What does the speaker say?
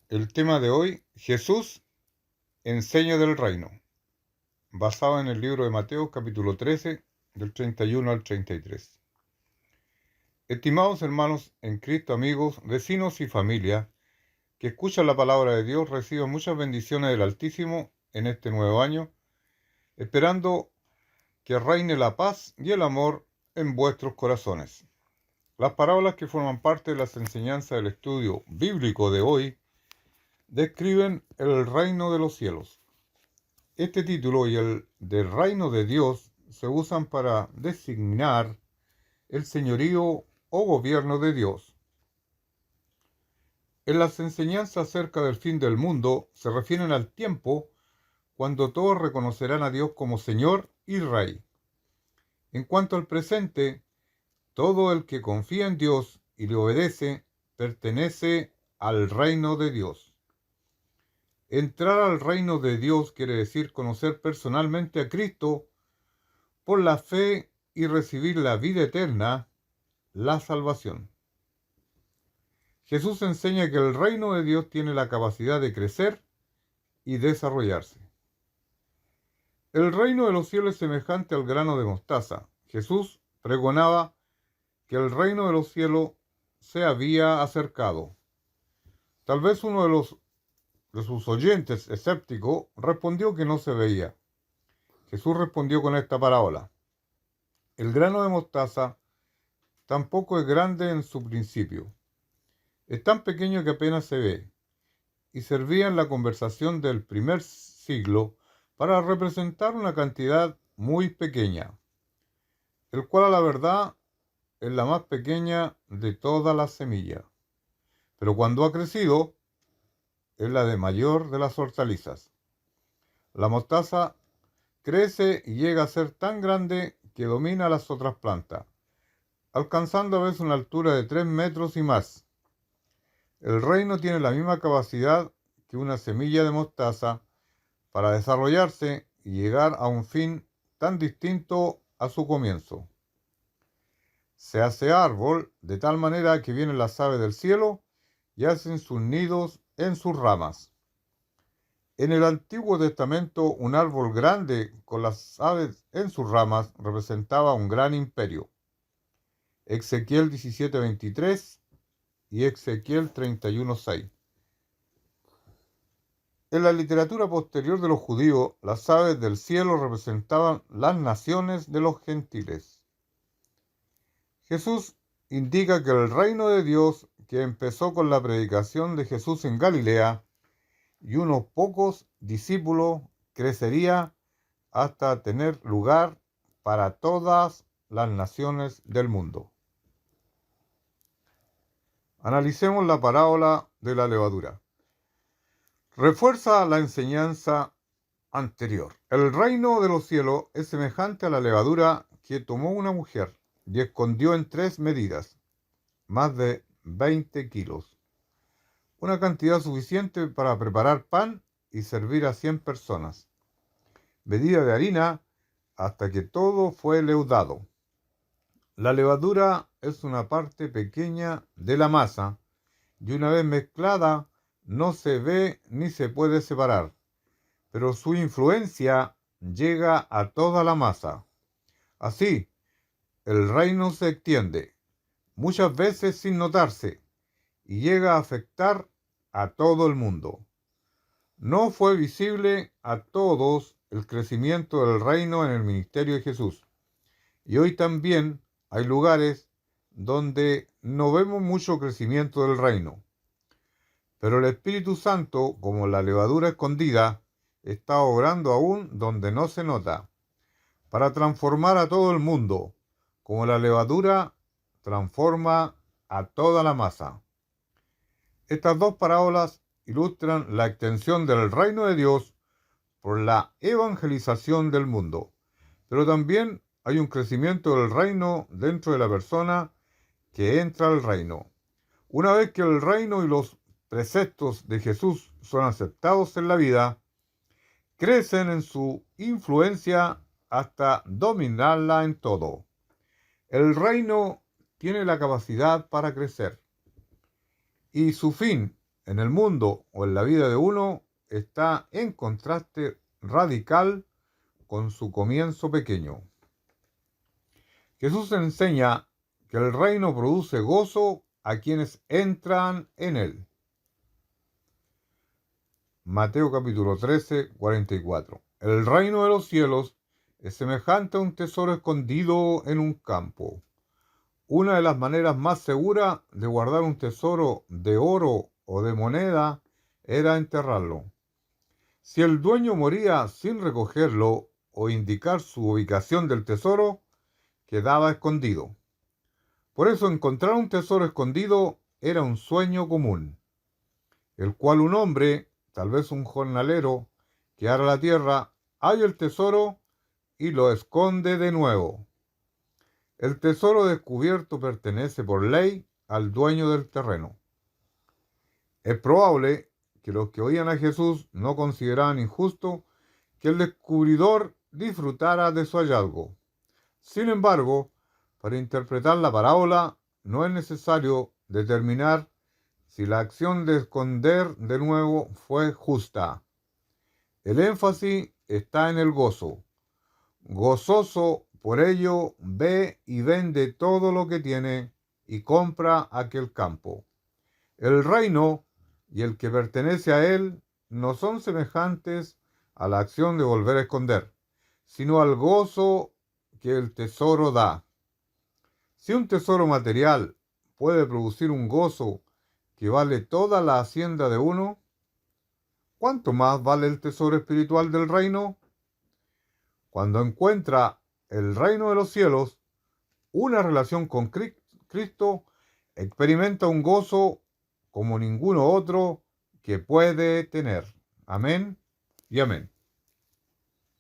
El tema de hoy, Jesús, enseña del reino, basado en el libro de Mateo, capítulo 13, del 31 al 33. Estimados hermanos en Cristo, amigos, vecinos y familia, que escuchan la palabra de Dios, reciban muchas bendiciones del Altísimo en este nuevo año, esperando que reine la paz y el amor en vuestros corazones. Las parábolas que forman parte de las enseñanzas del estudio bíblico de hoy describen el reino de los cielos. Este título y el del reino de Dios se usan para designar el señorío o gobierno de Dios. En las enseñanzas acerca del fin del mundo se refieren al tiempo cuando todos reconocerán a Dios como Señor y Rey. En cuanto al presente, todo el que confía en Dios y le obedece pertenece al reino de Dios. Entrar al reino de Dios quiere decir conocer personalmente a Cristo por la fe y recibir la vida eterna, la salvación. Jesús enseña que el reino de Dios tiene la capacidad de crecer y desarrollarse. El reino de los cielos es semejante al grano de mostaza. Jesús pregonaba que el reino de los cielos se había acercado. Tal vez uno de sus oyentes escéptico respondió que no se veía. Jesús respondió con esta parábola: el grano de mostaza tampoco es grande en su principio. Es tan pequeño que apenas se ve, y servía en la conversación del primer siglo para representar una cantidad muy pequeña, el cual a la verdad es la más pequeña de todas las semillas, pero cuando ha crecido es la de mayor de las hortalizas. La mostaza crece y llega a ser tan grande que domina las otras plantas, alcanzando a veces una altura de 3 metros y más. El reino tiene la misma capacidad que una semilla de mostaza para desarrollarse y llegar a un fin tan distinto a su comienzo. Se hace árbol de tal manera que vienen las aves del cielo y hacen sus nidos en sus ramas. En el Antiguo Testamento, un árbol grande con las aves en sus ramas representaba un gran imperio. Ezequiel 17:23 y Ezequiel 31:6. En la literatura posterior de los judíos, las aves del cielo representaban las naciones de los gentiles. Jesús indica que el reino de Dios, que empezó con la predicación de Jesús en Galilea y unos pocos discípulos, crecería hasta tener lugar para todas las naciones del mundo. Analicemos la parábola de la levadura. Refuerza la enseñanza anterior. El reino de los cielos es semejante a la levadura que tomó una mujer y escondió en 3 medidas, más de 20 kilos, una cantidad suficiente para preparar pan y servir a 100 personas. Medida de harina hasta que todo fue leudado. La levadura es una parte pequeña de la masa y una vez mezclada no se ve ni se puede separar, pero su influencia llega a toda la masa. Así, el reino se extiende, muchas veces sin notarse, y llega a afectar a todo el mundo. No fue visible a todos el crecimiento del reino en el ministerio de Jesús, y hoy también hay lugares donde no vemos mucho crecimiento del reino. Pero el Espíritu Santo, como la levadura escondida, está obrando aún donde no se nota, para transformar a todo el mundo, como la levadura transforma a toda la masa. Estas dos parábolas ilustran la extensión del reino de Dios por la evangelización del mundo, pero también hay un crecimiento del reino dentro de la persona que entra al reino. Una vez que el reino y los preceptos de Jesús son aceptados en la vida, crecen en su influencia hasta dominarla en todo. El reino tiene la capacidad para crecer, y su fin en el mundo o en la vida de uno está en contraste radical con su comienzo pequeño. Jesús enseña que el reino produce gozo a quienes entran en él. Mateo capítulo 13, 44. El reino de los cielos es semejante a un tesoro escondido en un campo. Una de las maneras más seguras de guardar un tesoro de oro o de moneda era enterrarlo. Si el dueño moría sin recogerlo o indicar su ubicación del tesoro, quedaba escondido. Por eso encontrar un tesoro escondido era un sueño común, el cual un hombre, tal vez un jornalero, que ara la tierra, halla el tesoro y lo esconde de nuevo. El tesoro descubierto pertenece por ley al dueño del terreno. Es probable que los que oían a Jesús no consideraban injusto que el descubridor disfrutara de su hallazgo. Sin embargo, para interpretar la parábola no es necesario determinar si la acción de esconder de nuevo fue justa. El énfasis está en el gozo. Gozoso por ello, ve y vende todo lo que tiene y compra aquel campo. El reino y el que pertenece a él no son semejantes a la acción de volver a esconder, sino al gozo que el tesoro da. Si un tesoro material puede producir un gozo que vale toda la hacienda de uno, ¿cuánto más vale el tesoro espiritual del reino? Cuando encuentra el reino de los cielos, una relación con Cristo, experimenta un gozo como ninguno otro que puede tener. Amén y amén.